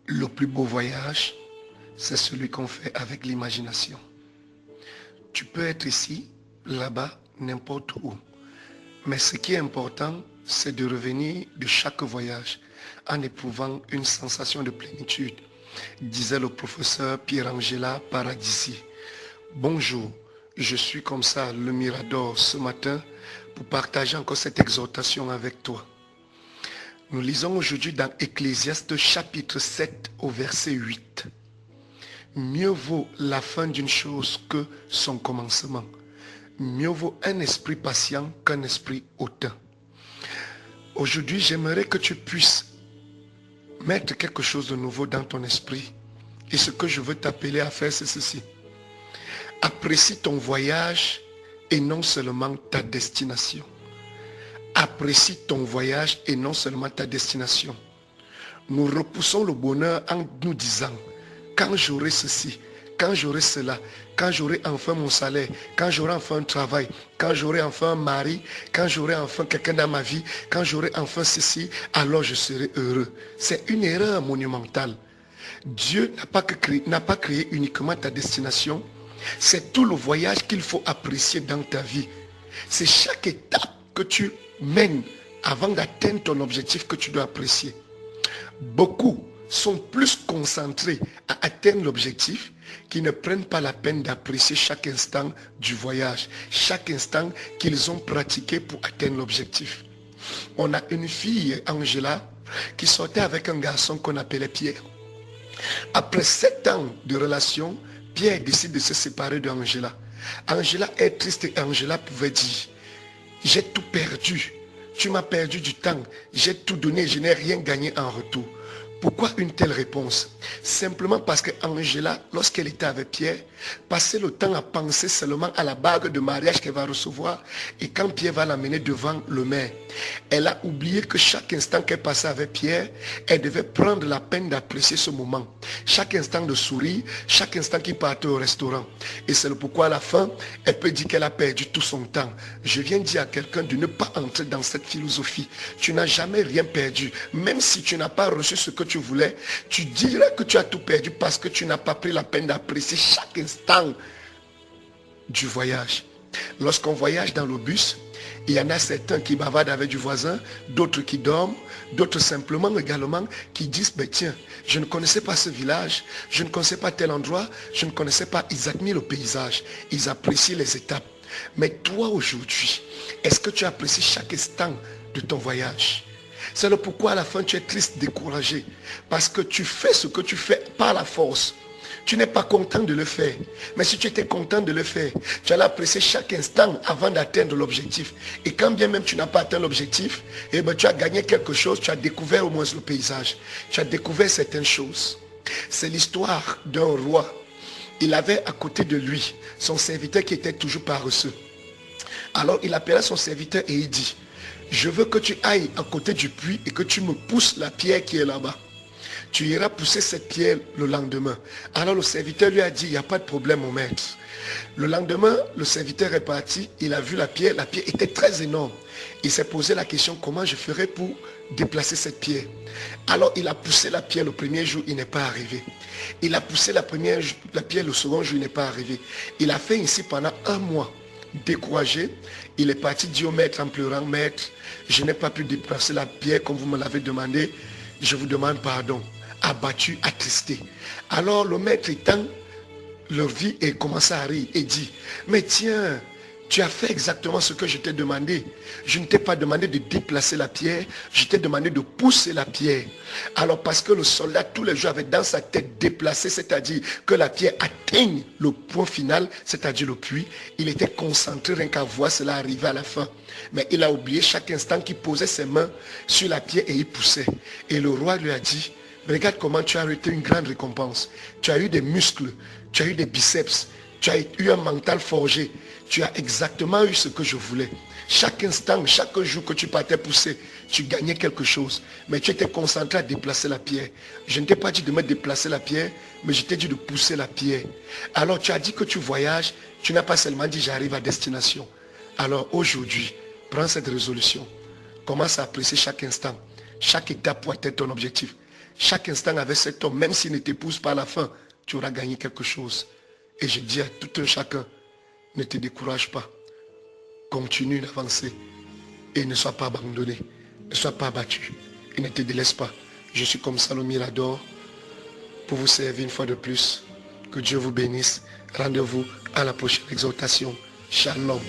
Le plus beau voyage, c'est celui qu'on fait avec l'imagination. Tu peux être ici, là-bas, n'importe où. Mais ce qui est important, c'est de revenir de chaque voyage en éprouvant une sensation de plénitude, disait le professeur Pierangela Paradisi. Bonjour, je suis comme ça, le Mirador, ce matin, pour partager encore cette exhortation avec toi. Nous lisons aujourd'hui dans Ecclésiaste chapitre 7 au verset 8. Mieux vaut la fin d'une chose que son commencement. Mieux vaut un esprit patient qu'un esprit hautain. Aujourd'hui, j'aimerais que tu puisses mettre quelque chose de nouveau dans ton esprit. Et ce que je veux t'appeler à faire, c'est ceci. Apprécie ton voyage et non seulement ta destination. Apprécie ton voyage et non seulement ta destination. Nous repoussons le bonheur en nous disant, quand j'aurai ceci, quand j'aurai cela, quand j'aurai enfin mon salaire, quand j'aurai enfin un travail, quand j'aurai enfin un mari, quand j'aurai enfin quelqu'un dans ma vie, quand j'aurai enfin ceci, alors je serai heureux. C'est une erreur monumentale. Dieu n'a pas créé uniquement ta destination, c'est tout le voyage qu'il faut apprécier dans ta vie. C'est chaque étape que tu mènes avant d'atteindre ton objectif que tu dois apprécier. Beaucoup sont plus concentrés à atteindre l'objectif qu'ils ne prennent pas la peine d'apprécier chaque instant du voyage, chaque instant qu'ils ont pratiqué pour atteindre l'objectif. On a une fille, Angela, qui sortait avec un garçon qu'on appelait Pierre. Après 7 ans de relation, Pierre décide de se séparer d'Angela. Angela est triste et Angela pouvait dire, j'ai tout perdu, tu m'as perdu du temps, j'ai tout donné, je n'ai rien gagné en retour. Pourquoi une telle réponse? Simplement parce que Angela, lorsqu'elle était avec Pierre, passait le temps à penser seulement à la bague de mariage qu'elle va recevoir et quand Pierre va l'amener devant le maire. Elle a oublié que chaque instant qu'elle passait avec Pierre, elle devait prendre la peine d'apprécier ce moment. Chaque instant de sourire, chaque instant qu'il partait au restaurant. Et c'est pourquoi à la fin, elle peut dire qu'elle a perdu tout son temps. Je viens dire à quelqu'un de ne pas entrer dans cette philosophie. Tu n'as jamais rien perdu. Même si tu n'as pas reçu ce que tu voulais, tu dirais que tu as tout perdu parce que tu n'as pas pris la peine d'apprécier chaque instant du voyage. Lorsqu'on voyage dans le bus, il y en a certains qui bavardent avec du voisin, d'autres qui dorment, d'autres simplement également qui disent, ben tiens, je ne connaissais pas ce village, je ne connaissais pas tel endroit, je ne connaissais pas, ils admirent le paysage, ils apprécient les étapes. Mais toi aujourd'hui, est-ce que tu apprécies chaque instant de ton voyage? C'est le pourquoi à la fin tu es triste, découragé. Parce que tu fais ce que tu fais par la force. Tu n'es pas content de le faire. Mais si tu étais content de le faire, tu allais apprécier chaque instant avant d'atteindre l'objectif. Et quand bien même tu n'as pas atteint l'objectif, eh ben, tu as gagné quelque chose, tu as découvert au moins le paysage. Tu as découvert certaines choses. C'est l'histoire d'un roi. Il avait à côté de lui son serviteur qui était toujours paresseux. Alors il appela son serviteur et il dit, je veux que tu ailles à côté du puits et que tu me pousses la pierre qui est là-bas. Tu iras pousser cette pierre le lendemain. Alors le serviteur lui a dit, il n'y a pas de problème mon maître. Le lendemain, le serviteur est parti, il a vu la pierre était très énorme. Il s'est posé la question, comment je ferai pour déplacer cette pierre? Alors il a poussé la pierre le premier jour, il n'est pas arrivé. Il a poussé la pierre le second jour, il n'est pas arrivé. Il a fait ainsi pendant 1 mois. Découragé, il est parti dire au maître en pleurant, maître, je n'ai pas pu déplacer la pierre comme vous me l'avez demandé, je vous demande pardon. Abattu, attristé. Alors le maître étant leur vie et commence à rire et dit, mais tiens, tu as fait exactement ce que je t'ai demandé. Je ne t'ai pas demandé de déplacer la pierre, je t'ai demandé de pousser la pierre. Alors parce que le soldat tous les jours avait dans sa tête déplacé, c'est-à-dire que la pierre atteigne le point final, c'est-à-dire le puits, il était concentré rien qu'à voir cela arriver à la fin. Mais il a oublié chaque instant qu'il posait ses mains sur la pierre et il poussait. Et le roi lui a dit, regarde comment tu as arrêté une grande récompense. Tu as eu des muscles, tu as eu des biceps, tu as eu un mental forgé. Tu as exactement eu ce que je voulais. Chaque instant, chaque jour que tu partais pousser, tu gagnais quelque chose. Mais tu étais concentré à déplacer la pierre. Je ne t'ai pas dit de me déplacer la pierre, mais je t'ai dit de pousser la pierre. Alors tu as dit que tu voyages, tu n'as pas seulement dit j'arrive à destination. Alors aujourd'hui, prends cette résolution. Commence à apprécier chaque instant, chaque étape pour atteindre ton objectif. Chaque instant avec cet homme, même s'il ne t'épouse pas à la fin, tu auras gagné quelque chose. Et je dis à tout un chacun, ne te décourage pas. Continue d'avancer et ne sois pas abandonné. Ne sois pas abattu et ne te délaisse pas. Je suis comme Salomé Lador pour vous servir une fois de plus. Que Dieu vous bénisse. Rendez-vous à la prochaine exhortation. Shalom.